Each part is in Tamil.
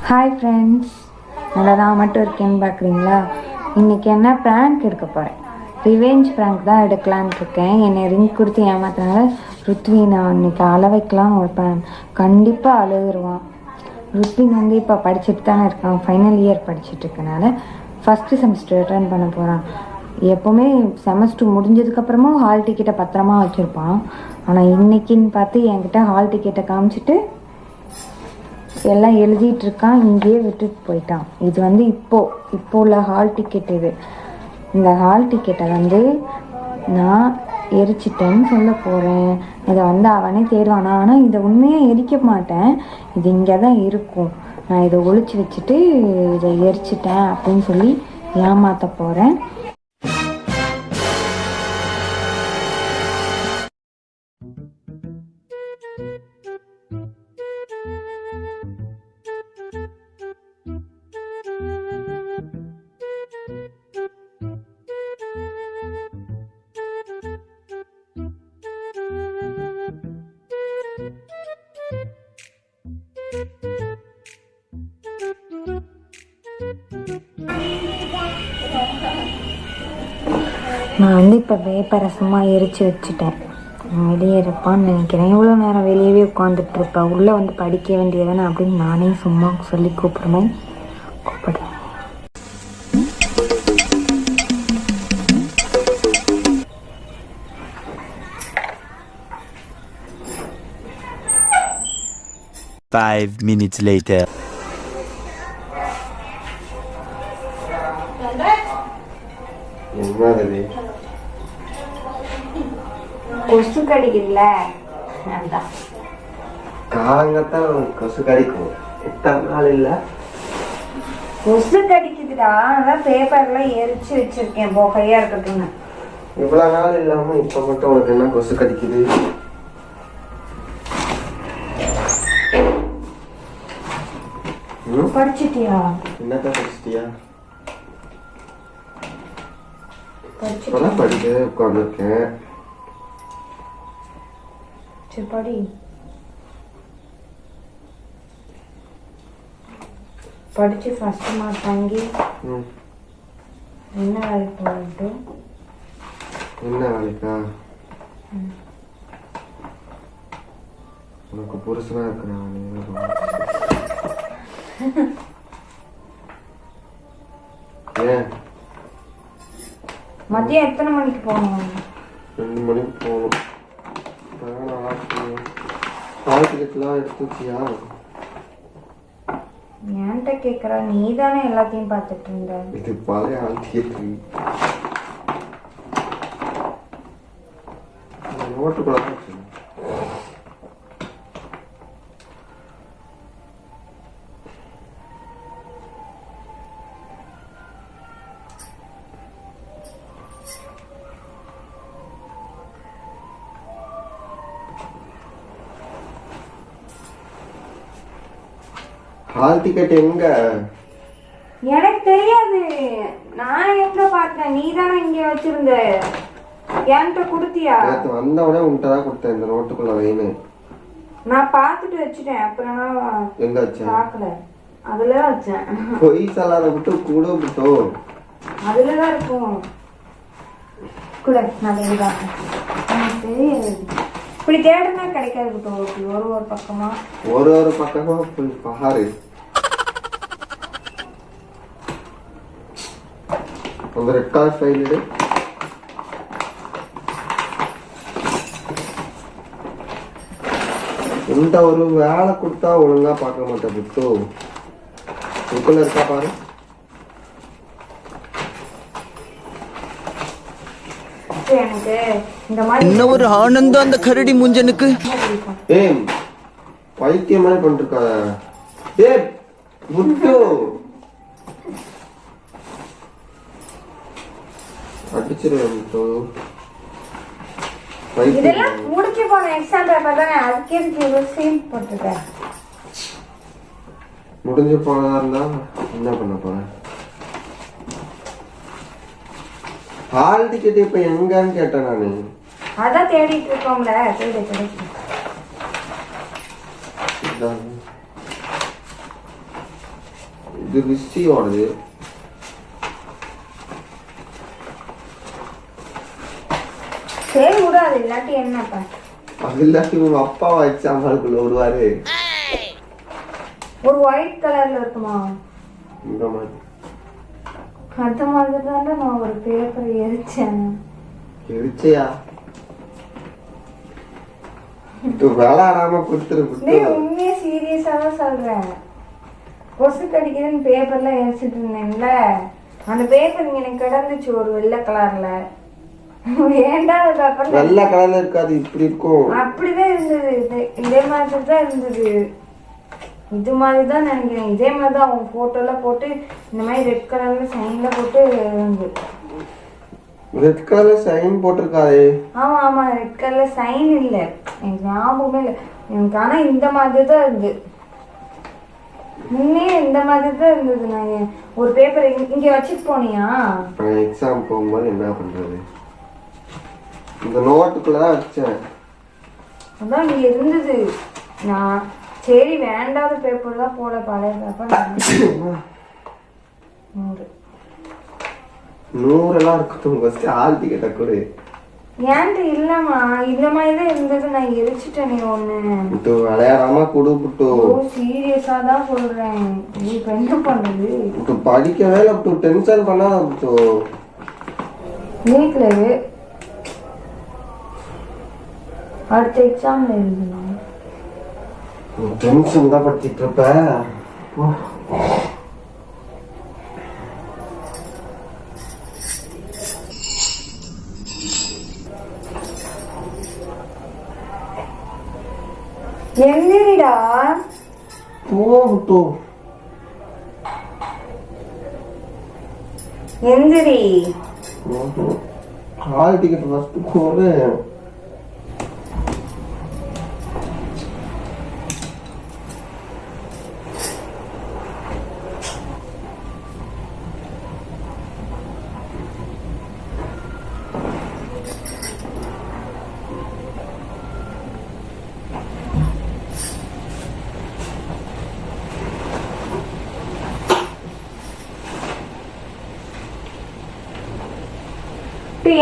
ஹாய் ஃப்ரெண்ட்ஸ், நல்லா நான் மட்டும் இருக்கேன்னு பார்க்குறீங்களா? இன்றைக்கி என்ன ப்ராங்க் எடுக்க போகிறேன். ரிவெஞ்ச் ப்ராங்க் தான் எடுக்கலான்னு இருக்கேன். என்னை ரிங் கொடுத்து ஏமாத்தினால ருத்வின் நான் இன்றைக்கி அழ வைக்கலாம் ஒரு ப்ராங்க். கண்டிப்பாக அழுதுருவான். ருத்வின் வந்து இப்போ படிச்சுட்டு தானே இருக்கான், ஃபைனல் இயர் படிச்சுட்ருக்கனால ஃபஸ்ட்டு செமஸ்டர் ரிட்டர்ன் பண்ண போகிறான். எப்போவுமே செமஸ்டர் முடிஞ்சதுக்கப்புறமும் ஹால் டிக்கெட்டை பத்திரமா வச்சுருப்பான். ஆனால் இன்றைக்கின்னு பார்த்து என்கிட்ட ஹால் டிக்கெட்டை காமிச்சிட்டு எல்லாம் எழுதிட்டு இருக்கான், இங்கேயே விட்டுட்டு போயிட்டான். இது வந்து இப்போ உள்ள ஹால் டிக்கெட். இந்த ஹால் டிக்கெட்டை வந்து நான் எரிச்சிட்டேன்னு சொல்ல போகிறேன். இதை வந்து அவனே தேடுவானா, ஆனால் இதை உண்மையாக எரிக்க மாட்டேன், இது இங்கே தான் இருக்கும். நான் இதை ஒழிச்சு வச்சுட்டு இதை எரிச்சிட்டேன் அப்படின்னு சொல்லி ஏமாற்ற போகிறேன். நான் வந்து இப்போ பேப்பரை சும்மா எரிச்சு வச்சுட்டேன். வெளியே இருப்பான்னு நினைக்கிறேன். எவ்வளோ நேரம் வெளியவே உட்காந்துட்டு இருப்பேன், உள்ளே வந்து படிக்க வேண்டியதானே அப்படின்னு நானே சும்மா சொல்லி கூப்பிடுறேன். கூப்பிடுறேன். Five minutes later. கொசு கடிக்குதுல, காலங்கத்தான் கொசு கடிக்கும். எத்தனை நாள் இல்ல கொசு கடிக்குதுடா, அதான் பேப்பர்ல எரிச்சு வச்சிருக்கேன் போகையா இருக்கட்டும். இவ்வளவு நாள் இல்லாம இப்ப மட்டும் உனக்கு என்ன கொசு கடிக்குது? படிச்சிட்டியா? என்னதான் படிச்சிட்டியா? படிக்க உட்காந்துருக்கேன். சரி படி. படிச்சு ஃபர்ஸ்ட் மார்க் வாங்கி என்ன வேலைக்கு போயிட்டு? என்ன வேலைக்கா? உனக்கு புருஷனா இருக்கிறான். ஏன் மதியம் எத்தனை மணிக்கு போகணும்? 2 மணிக்கு போகணும். ஹால் டிக்கெட்லாம் எடுத்து வச்சியா? ஏன்ட்ட கேட்குற, நீ தானே எல்லாத்தையும் பார்த்துட்டு இருந்த. இது பழைய ஹால் டிக்கெட். நோட்டு கூட ஹால் டிக்கெட் எங்க? எனக்கு தெரியாது, நான் எங்க பார்த்தேன், நீ தானே இங்க வச்சிருந்த. என்கிட்ட கொடுத்தியா? வந்தவனே உன்கிட்ட தான் கொடுத்தேன். இந்த நோட்டுக்குள்ள வைன்னு நான் பார்த்துட்டு வச்சுட்டேன். அப்புறம் எங்க வச்சேன்? பார்க்கல. அதுலதான் வச்சேன். பொய் சொல்லாத விட்டு கூட விட்டோ. அதுலதான் இருக்கும். கூட நான் எழுதாட்டேன். தெரியாது, இப்படி தேடுனா கிடைக்காது. ஒரு பக்கமா ஒரு பக்கமா போய் பாரு. அந்த ரெட் கலர் ஃபைல் எடு. இந்த ஒரு வேலை கொடுத்தா ஒழுங்கா பார்க்க மாட்டேன் புட்டு. புக்குல இருக்கா பாரு. என்ன ஒரு ஆனந்தம் அந்த கரடி முஞ்சனுக்கு. ஏய் பைத்தியம் மாதிரி பண்ணிருக்கா. ஏய் புட்டு அடிச்சிருவேன் புட்டு. இதெல்லாம் முடிச்சு போன எக்ஸாம் பேப்பர் தானே, அதுக்கே சீல் போட்டுருக்கேன். முடிஞ்சு போனதா இருந்தா என்ன பண்ண போறேன்? ஹால் டிக்கெட் இப்ப எங்கன்னு கேட்டேன் நானு. அதான் தேடிட்டு இருக்கோம்ல. இது ரிஷியோடது. சரி விடாது, இல்லாட்டி என்னப்பா? அது இல்லாட்டி உங்க அப்பாவை வச்சு அம்மாளுக்குள்ள விடுவாரு. ஒரு ஒயிட் கலர்ல இருக்குமா? இந்த மாதிரி அந்த மாதிரி தானே நான் ஒரு பேப்பர் எரிச்சேன். எரிச்சையா? இது விளையாடாம கொடுத்துரு. உண்மையா சீரியஸா தான் சொல்றேன். கொசு கடிக்குதுன்னு பேப்பர்ல எரிச்சிட்டு இருந்தேன்ல, அந்த பேப்பர் எனக்கு கிடந்துச்சு ஒரு வெள்ளை கலர்ல. வேண்டாத பேப்பர். வெள்ளை கலர்ல இருக்காது, இப்படி இருக்கும். அப்படிதான் இருந்தது. இதே மாதிரி தான் இருந்தது. இது மாதிரி தான் நினைக்கிறேன். இதே மாதிரி தான் அவங்க போட்டோல போட்டு இந்த மாதிரி ரெட் கலர்ல சைன்ல போட்டு இருந்தது. ரெட் கலர்ல சைன் போட்டிருக்காரு. ஆமா ஆமா, ரெட் கலர்ல சைன் இல்ல, எனக்கு ஞாபகமே இல்லை எனக்கு. ஆனா இந்த மாதிரி தான் இருந்தது. முன்னே இந்த மாதிரி தான் இருந்தது. நான் ஒரு பேப்பர் இங்க வச்சுட்டு போனியா? எக்ஸாம் போகும்போது என்ன பண்றது? இந்த நோட்டுக்குள்ளதான் வச்சேன். அதான் இங்க இருந்தது. நான் சரி வேண்டாத பேப்பர் தான் போல, பழைய பேப்பர். 100 எல்லாம் இருக்கட்டும், ஃபர்ஸ்ட் ஆல் டிக்கெட்டை கொடு. ஏன்ட்டு இல்லம்மா, இந்த மாதிரி தான் இருந்தது. நான் எரிச்சிட்டேன். நீ ஒண்ணு புட்டு விளையாடாம கொடு புட்டு. சீரியஸா தான் சொல்றேன். நீ இப்ப என்ன பண்றது? புட்டு படிக்கவே இல்லை புட்டு, டென்ஷன் பண்ணாத புட்டு. வீட்டுல அடுத்த எக்ஸாம்ல எழுதணும். டென்ஷன் தான் படுத்திட்டு இருப்ப. எந்திரிடா. புட்டு எந்திரி. ஹால் டிக்கெட் ஃபர்ஸ்ட் போடு.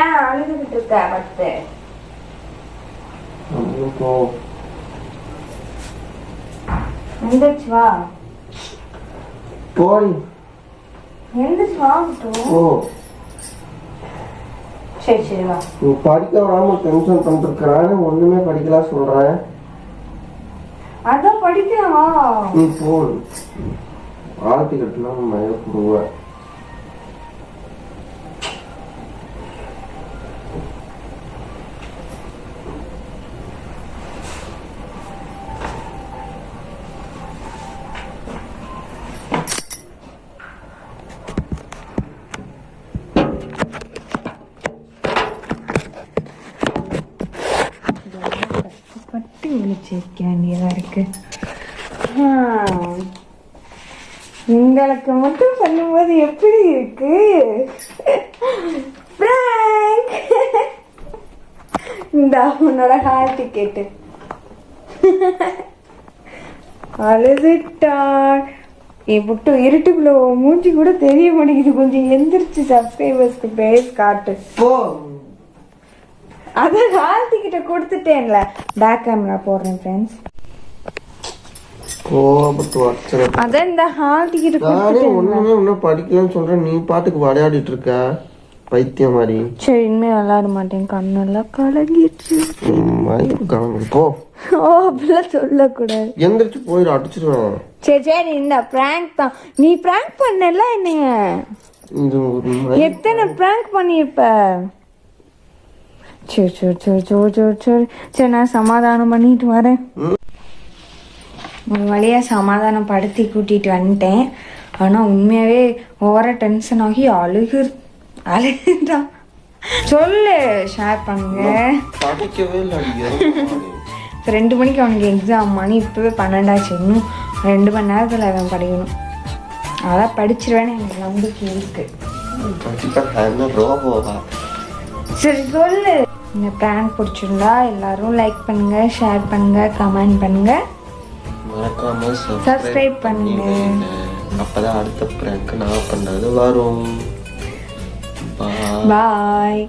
ஏன் அழுதுகிட்டு இருக்க? பத்து எந்திரிச்சு வா. போடி எந்திரிச்சு வா. சரி சரி வா. நீ படிக்க விடாம டென்ஷன் பண்ணிருக்கிறான்னு ஒண்ணுமே படிக்கலாம் சொல்றேன். அதான் படிக்கலாம். நீ போடு. ஆல் டிக்கெட்லாம் மயப்படுவ. விழிச்சிருக்க வேண்டியதா இருக்கு. உங்களுக்கு மட்டும் பண்ணும்போது எப்படி இருக்கு? இந்த உன்னோட ஹால் டிக்கெட்டு. அழுதுட்டான். புட்டு இருட்டுக்குள்ள மூஞ்சி கூட தெரிய மாட்டேங்குது. கொஞ்சம் எந்திரிச்சு சப்ஸ்கிரைபர்ஸ்க்கு பேஸ் காட்டு. அதான் ஹால் டிக்கெட்டை கொடுத்துட்டேன்ல. பேக் கேமரா போடுறேன் ஃப்ரெண்ட்ஸ். அதான் இந்த ஹால் டிக்கெட் ஒண்ணுமே ஒன்னும் படிக்கலன்னு சொல்றேன். நீ பாட்டுக்கு விளையாடிட்டு இருக்க பைத்தியம் மாதிரி. சரி இனிமே விளையாட மாட்டேன். கண்ணெல்லாம் கலங்கிடுச்சு. போ. ஓ அப்படிலாம் சொல்லக்கூடாது. எந்திரிச்சு போயிடும், அடிச்சிருவேன். சரி சரி இந்த பிராங்க் தான். நீ பிராங்க் பண்ணல என்னைய. எத்தனை பிராங்க் பண்ணிருப்ப? சரி சரி சரி சரி சரி சரி சரி நான் சமாதானம் பண்ணிட்டு வரேன். ஒரு வழியா சமாதானம் படுத்தி கூட்டிட்டு வந்துட்டேன். ஆனா உண்மையாவே ஓவரா டென்ஷன் ஆகி அழுகுதான். சொல்லு, ஷேர் பண்ணுங்க. படிக்கவே இல்லை. 2 மணிக்கு அவனுக்கு எக்ஸாம். மணி இப்பவே 12 ஆச்சு. இன்னும் 2 மணி நேரத்தில் அவன் படிக்கணும். அதான் படிச்சிருவேன்னு எனக்கு நம்பிக்கை இருக்கு. சரி சொல்லு. இந்த பிராங்க் பிடிச்சிருந்தா எல்லாரும் லைக் பண்ணுங்க, ஷேர் பண்ணுங்க, கமெண்ட் பண்ணுங்க, சப்ஸ்கிரைப் பண்ணுங்க. அப்பதான் அடுத்த ப்ராங்க் நான் பண்ணது வரும். பாய்.